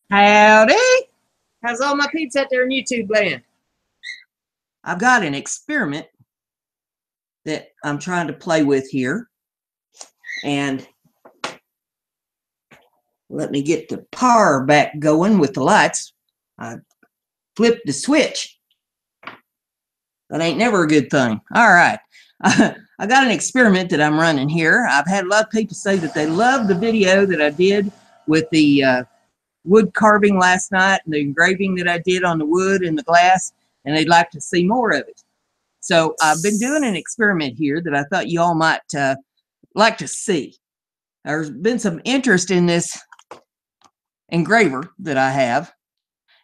Howdy! How's all my peeps out there in YouTube land? I've got an experiment that I'm trying to play with here. And let me get the power back going with the lights. I flipped the switch. That ain't never a good thing. All right. I got an experiment that I'm running here. I've had a lot of people say that they love the video that I did with the wood carving last night and the engraving that I did on the wood and the glass, and they'd like to see more of it. So I've been doing an experiment here that I thought you all might like to see. There's been some interest in this engraver that I have,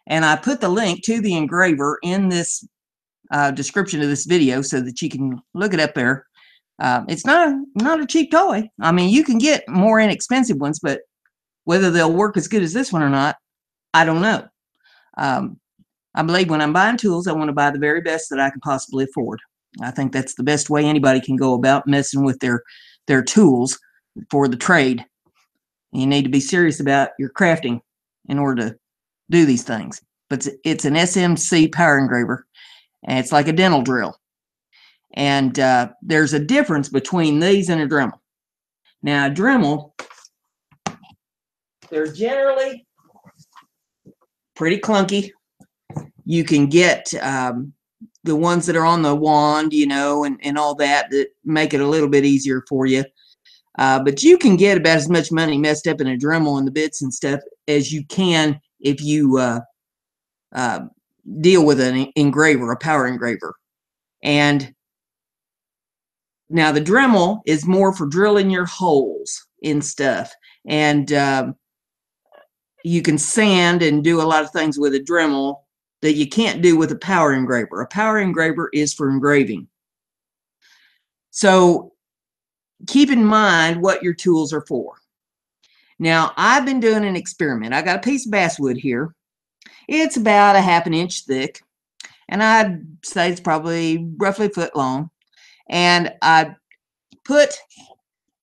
and I put the link to the engraver in this description of this video so that you can look it up there. It's not a cheap toy. I mean, you can get more inexpensive ones, but whether they'll work as good as this one or not, I don't know. I believe when I'm buying tools, I want to buy the very best that I can possibly afford. I think that's the best way anybody can go about messing with their tools for the trade. You need to be serious about your crafting in order to do these things. But it's an SMC power engraver, and it's like a dental drill. And there's a difference between these and a Dremel. Now, a Dremel, they're generally pretty clunky. You can get the ones that are on the wand, you know, and all that make it a little bit easier for you. But you can get about as much money messed up in a Dremel and the bits and stuff as you can if you deal with an engraver, a power engraver. And now the Dremel is more for drilling your holes in stuff. And you can sand and do a lot of things with a Dremel that you can't do with a power engraver. A power engraver is for engraving. So keep in mind what your tools are for. Now, I've been doing an experiment. I got a piece of basswood here. It's about a ½ inch thick, and I'd say it's probably roughly a foot long. And I put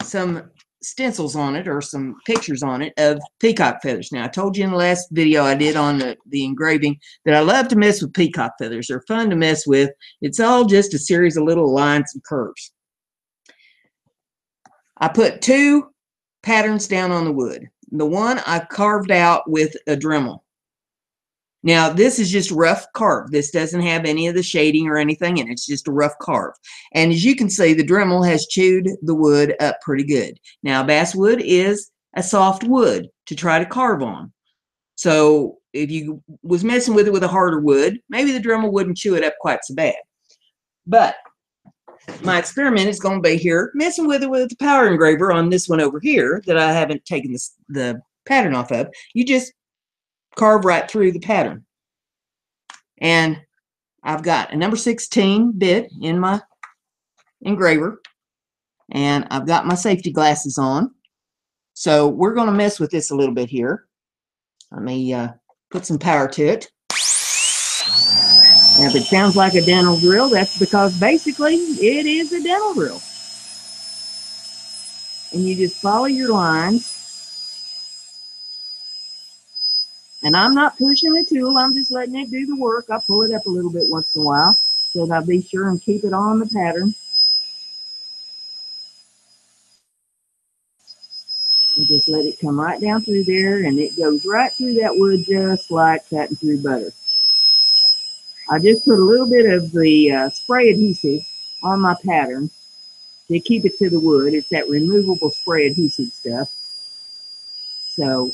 some stencils on it, or some pictures on it, of peacock feathers. Now, I told you in the last video I did on the engraving that I love to mess with peacock feathers. They're fun to mess with. It's all just a series of little lines and curves. I put 2 patterns down on the wood. The one I carved out with a Dremel. Now, this is just rough carve. This doesn't have any of the shading or anything in it. It's just a rough carve. And as you can see, the Dremel has chewed the wood up pretty good. Now, basswood is a soft wood to try to carve on. So if you was messing with it with a harder wood, maybe the Dremel wouldn't chew it up quite so bad. But my experiment is going to be here messing with it with the power engraver on this one over here that I haven't taken the pattern off of. You just carve right through the pattern. And I've got a number 16 bit in my engraver, and I've got my safety glasses on. So we're going to mess with this a little bit here. Let me put some power to it. And if it sounds like a dental drill, that's because basically it is a dental drill. And you just follow your lines. And I'm not pushing the tool, I'm just letting it do the work. I pull it up a little bit once in a while so that I'll be sure and keep it on the pattern. And just let it come right down through there, and it goes right through that wood just like cutting through butter. I just put a little bit of the spray adhesive on my pattern to keep it to the wood. It's that removable spray adhesive stuff. So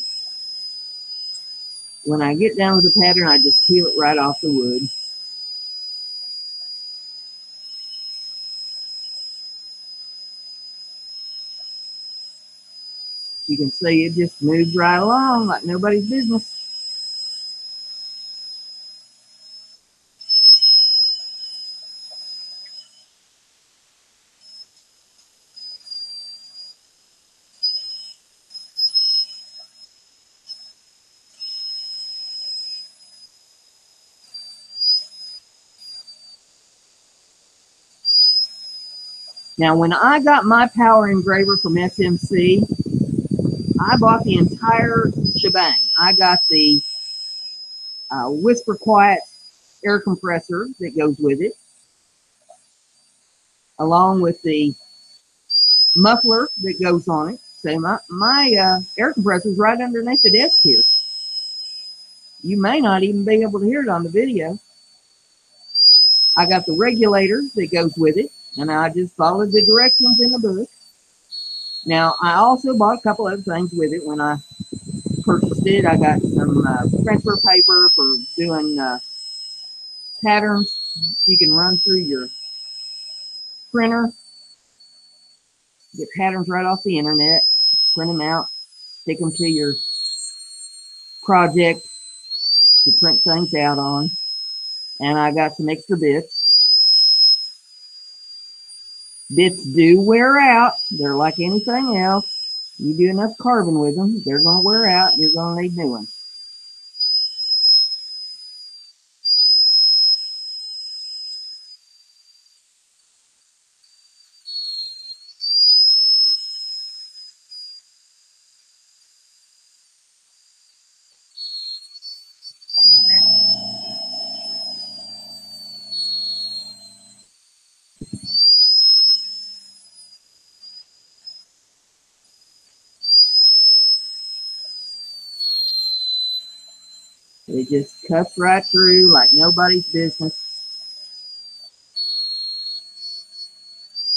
when I get down with the pattern, I just peel it right off the wood. You can see it just moves right along like nobody's business. Now, when I got my power engraver from SMC, I bought the entire shebang. I got the Whisper Quiet air compressor that goes with it, along with the muffler that goes on it. So my air compressor is right underneath the desk here. You may not even be able to hear it on the video. I got the regulator that goes with it, and I just followed the directions in the book. Now, I also bought a couple other things with it when I purchased it. I got some printer paper for doing patterns. You can run through your printer, get patterns right off the internet, print them out, stick them to your project to print things out on. And I got some extra bits. Bits do wear out. They're like anything else. You do enough carving with them, they're going to wear out. You're going to need new ones. It just cuts right through like nobody's business.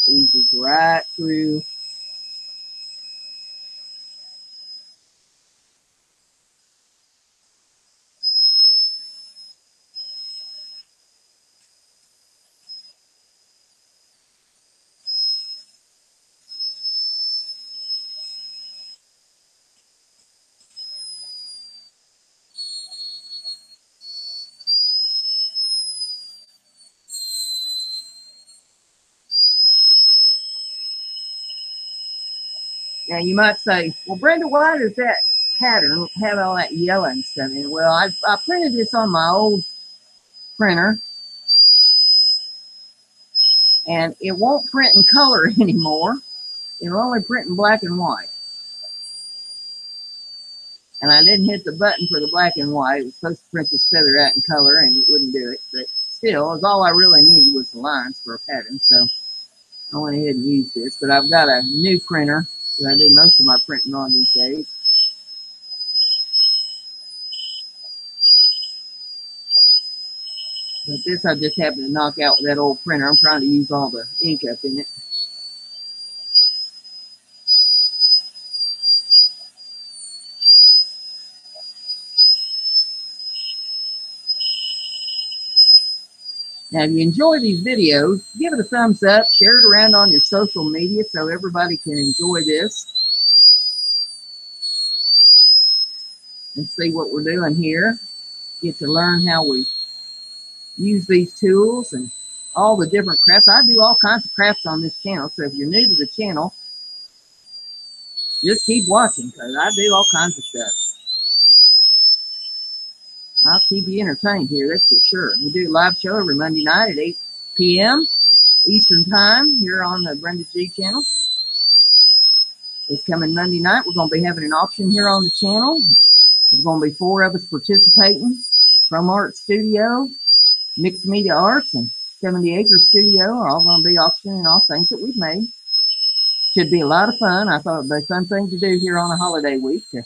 Eases right through. Now you might say, well, Brenda, why does that pattern have all that yellow and stuff in it? Well, I printed this on my old printer, and it won't print in color anymore. It'll only print in black and white. And I didn't hit the button for the black and white. It was supposed to print this feather out in color, and it wouldn't do it. But still, all I really needed was the lines for a pattern, so I went ahead and used this. But I've got a new printer that I do most of my printing on these days. But this I just happened to knock out with that old printer. I'm trying to use all the ink up in it. Now, if you enjoy these videos, give it a thumbs up, share it around on your social media so everybody can enjoy this and see what we're doing here. Get to learn how we use these tools and all the different crafts. I do all kinds of crafts on this channel, so if you're new to the channel, just keep watching because I do all kinds of stuff. I'll keep you entertained here, that's for sure. We do a live show every Monday night at 8 p.m. Eastern Time here on the BrendaG channel. This coming Monday night, we're going to be having an auction here on the channel. There's going to be 4 of us participating. From Art Studio, Mixed Media Arts, and 70 Acre Studio are all going to be auctioning off things that we've made. Should be a lot of fun. I thought it would be a fun thing to do here on a holiday week to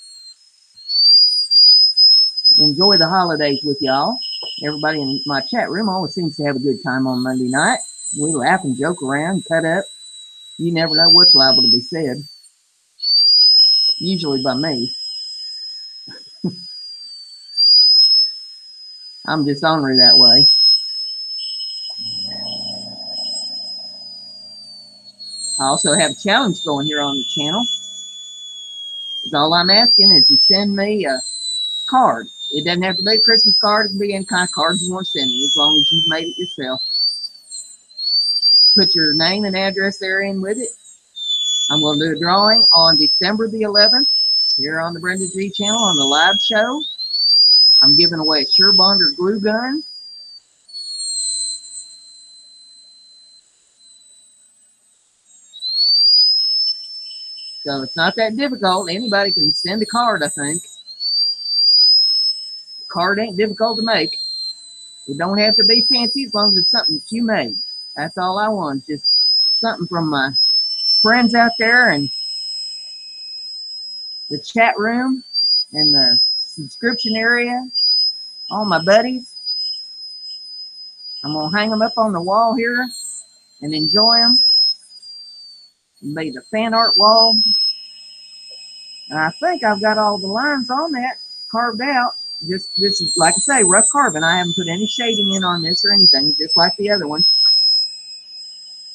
enjoy the holidays with y'all. Everybody in my chat room always seems to have a good time on Monday night. We laugh and joke around, cut up. You never know what's liable to be said. Usually by me. I'm just ornery that way. I also have a challenge going here on the channel. All I'm asking is you send me a card. It doesn't have to be a Christmas card. It can be any kind of card you want to send me, as long as you've made it yourself. Put your name and address there in with it. I'm going to do a drawing on December the 11th here on the BrendaG channel on the live show. I'm giving away a Surebonder glue gun. So it's not that difficult. Anybody can send a card, I think. card ain't difficult to make. It don't have to be fancy as long as it's something that you made. That's all I want, just something from my friends out there and the chat room and the subscription area, all my buddies. I'm going to hang them up on the wall here and enjoy them. Made a fan art wall. And I think I've got all the lines on that carved out. Just, this is, like I say, rough carving. I haven't put any shading in on this or anything, just like the other one.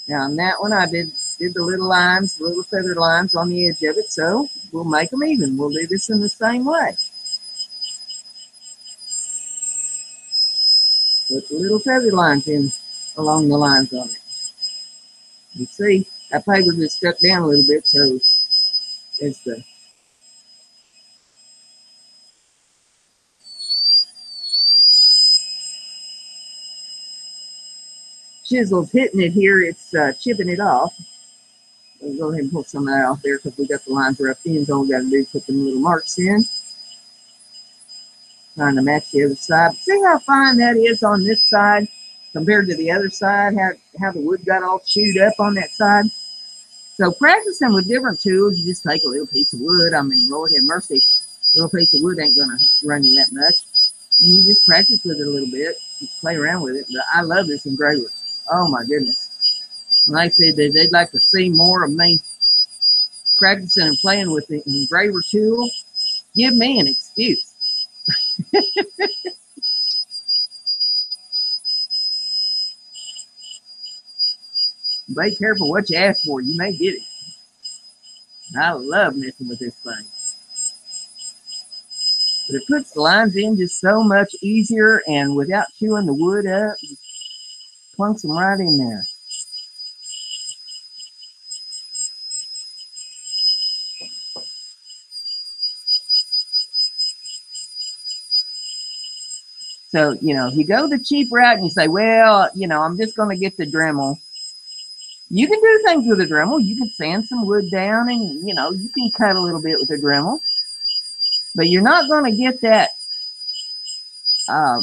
Now, on that one, I did the little lines, little feather lines on the edge of it, so we'll make them even. We'll do this in the same way. Put the little feather lines in along the lines on it. You see, that paper just stuck down a little bit, so it's the chisel's hitting it here. It's chipping it off. We'll go ahead and pull some of that off there because we got the lines roughed in. So all we got to do is put them little marks in. Trying to match the other side. See how fine that is on this side compared to the other side? How the wood got all chewed up on that side? So practicing with different tools, you just take a little piece of wood. I mean, Lord have mercy, a little piece of wood ain't going to run you that much. And you just practice with it a little bit. Just play around with it. But I love this engraver. Oh, my goodness. When I said that they'd like to see more of me practicing and playing with the engraver tool, give me an excuse. Be careful what you ask for. You may get it. I love messing with this thing. But it puts the lines in just so much easier and without chewing the wood up. Just plunks them right in there. So, you know, if you go the cheap route and you say, well, you know, I'm just going to get the Dremel. You can do things with a Dremel. You can sand some wood down and, you know, you can cut a little bit with a Dremel. But you're not going to get that, well,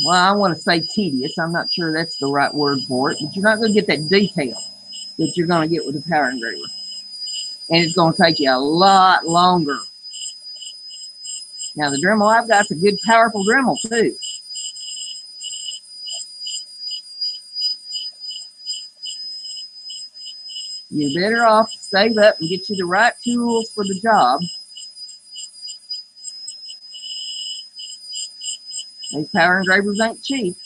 I want to say tedious. I'm not sure that's the right word for it. But you're not going to get that detail that you're going to get with a power engraver. And it's going to take you a lot longer. Now, the Dremel I've got is a good, powerful Dremel, too. You're better off to save up and get you the right tools for the job. These power engravers ain't cheap.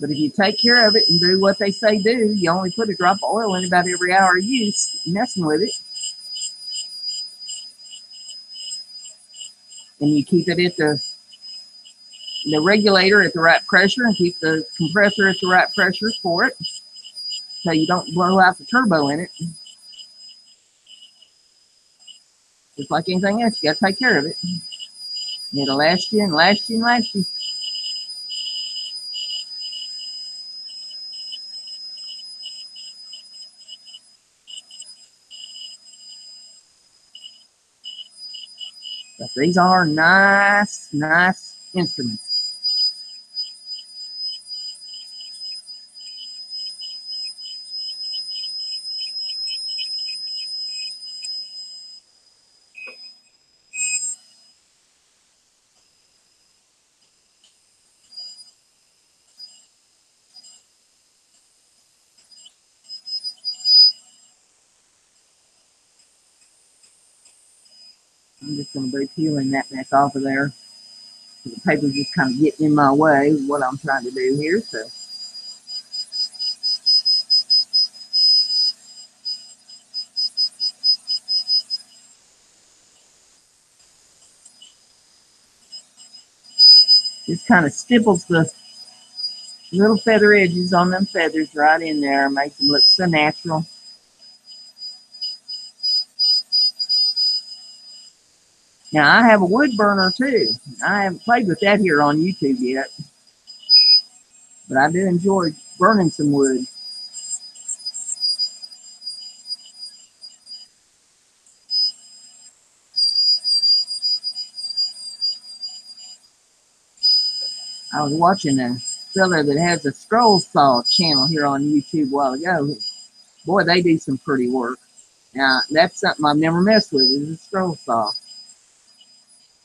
But if you take care of it and do what they say do, you only put a drop of oil in about every hour of use messing with it. And you keep it at the regulator at the right pressure and keep the compressor at the right pressure for it so you don't blow out the turbo in it. Just like anything else, you got to take care of it. It'll last you and last you and last you. But these are nice, nice instruments. I'm just going to be peeling that mess off of there. The paper's just kind of getting in my way of what I'm trying to do here. So just kind of stipples the little feather edges on them feathers right in there. Makes them look so natural. Now, I have a wood burner too. I haven't played with that here on YouTube yet. But I do enjoy burning some wood. I was watching a fella that has a scroll saw channel here on YouTube a while ago. Boy, they do some pretty work. Now, that's something I've never messed with, is a scroll saw.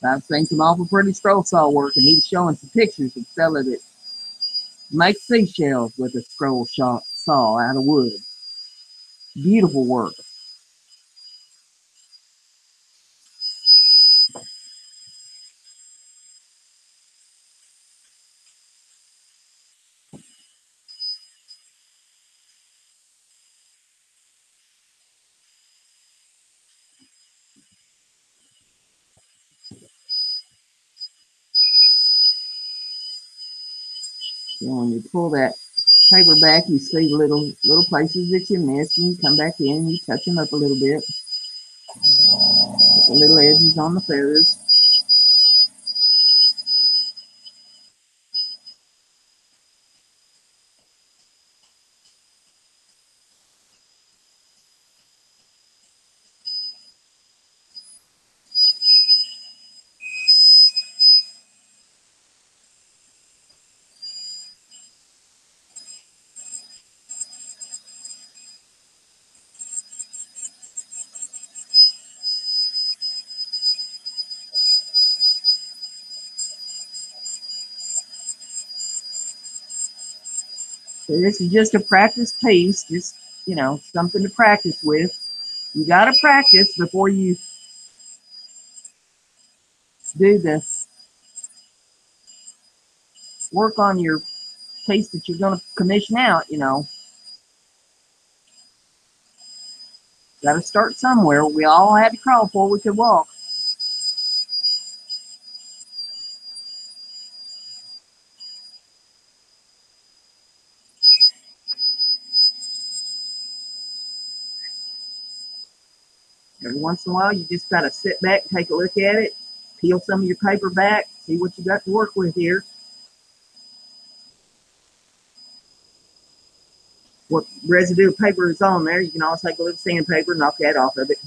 I've seen some awful pretty scroll saw work, and he was showing some pictures of a fella that makes seashells with a scroll saw out of wood. Beautiful work. And when you pull that paper back, you see little places that you missed, and you come back in and you touch them up a little bit. Put the little edges on the feathers. So this is just a practice piece, just, you know, something to practice with. You got to practice before you do the work on your piece that you're going to commission out, you know. Got to start somewhere. We all had to crawl before we could walk. Every once in a while, you just got to sit back, take a look at it, peel some of your paper back, see what you got to work with here. What residue of paper is on there, you can always take a little sandpaper, knock that off of it.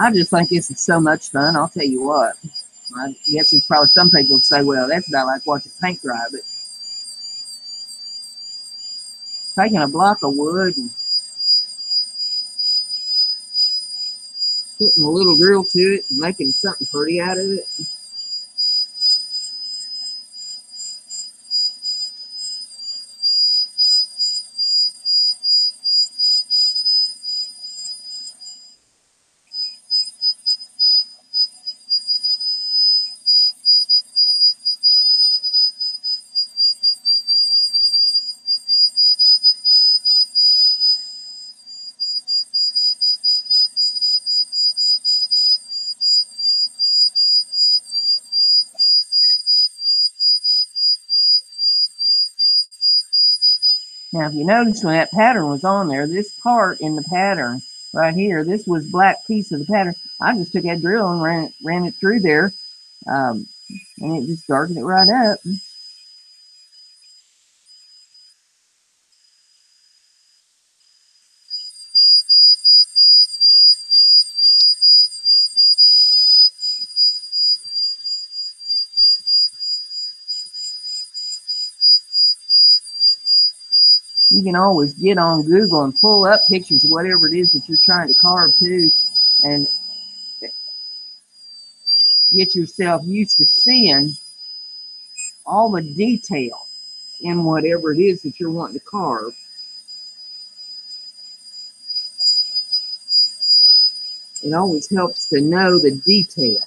I just think this is so much fun. I'll tell you what. I guess there's probably some people would say, well, that's about like watching paint dry, but taking a block of wood and putting a little drill to it and making something pretty out of it. Now, if you notice when that pattern was on there, this part in the pattern right here, this was black piece of the pattern. I just took that drill and ran it through there, and it just darkened it right up. You can always get on Google and pull up pictures of whatever it is that you're trying to carve to, and get yourself used to seeing all the detail in whatever it is that you're wanting to carve. It always helps to know the detail.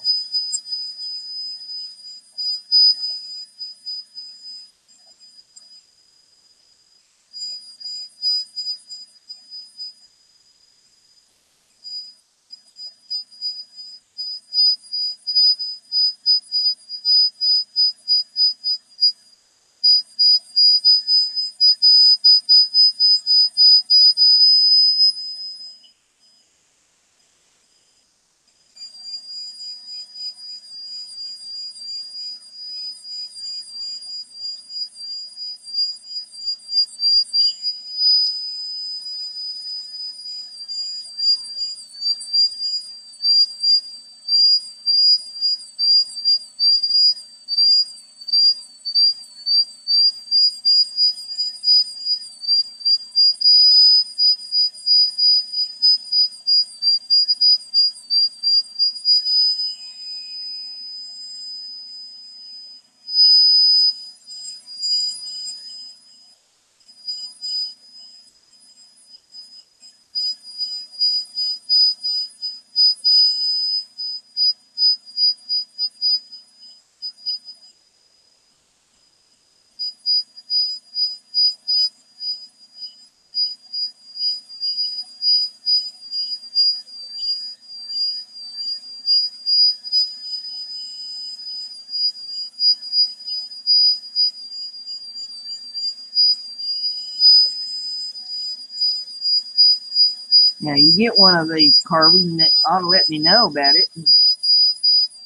Now, you get one of these carvers, and it ought to let me know about it. And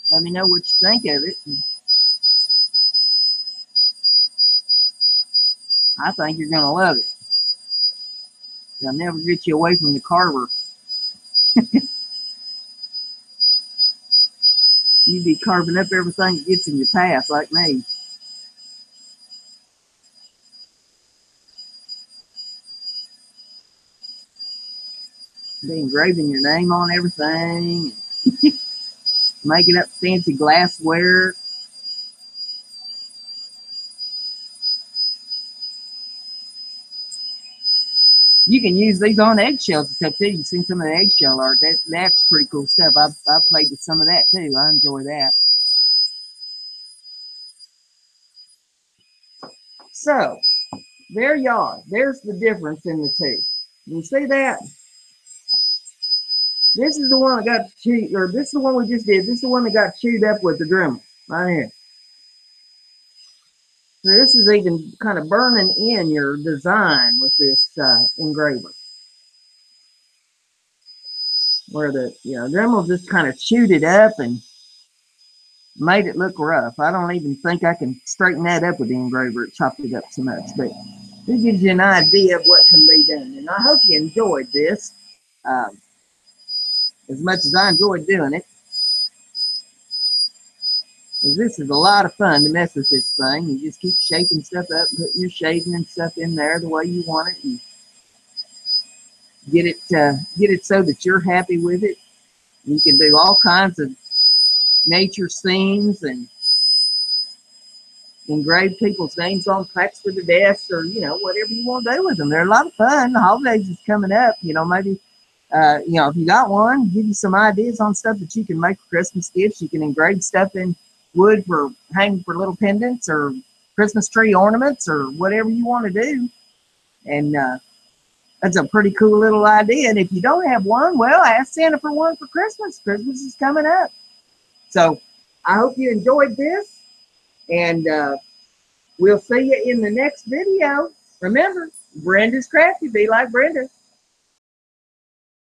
let me know what you think of it. And I think you're going to love it. It'll never get you away from the carver. You'd be carving up everything that gets in your path, like me. Be engraving your name on everything. Making up fancy glassware. You can use these on eggshells and stuff too. You've seen some of the eggshell art. That's pretty cool stuff. I've played with some of that too. I enjoy that. So, there you are. There's the difference in the two. You see that? This is the one that got chewed, or this is the one we just did. This is the one that got chewed up with the dremel, right here. So this is even kind of burning in your design with this engraver. Where the dremel just kind of chewed it up and made it look rough. I don't even think I can straighten that up with the engraver. It chopped it up so much. But this gives you an idea of what can be done. And I hope you enjoyed this as much as I enjoyed doing it. Because this is a lot of fun to mess with this thing. You just keep shaping stuff up, putting your shading and stuff in there the way you want it, and get it so that you're happy with it. You can do all kinds of nature scenes and engrave people's names on plaques for the desk, or whatever you want to do with them. They're a lot of fun. The holidays is coming up. Maybe if you got one, give you some ideas on stuff that you can make for Christmas gifts. You can engrave stuff in wood for hanging for little pendants or Christmas tree ornaments or whatever you want to do. And that's a pretty cool little idea. And if you don't have one, well, ask Santa for one for Christmas. Christmas is coming up. So I hope you enjoyed this, and we'll see you in the next video. Remember, Brenda's crafty. Be like Brenda.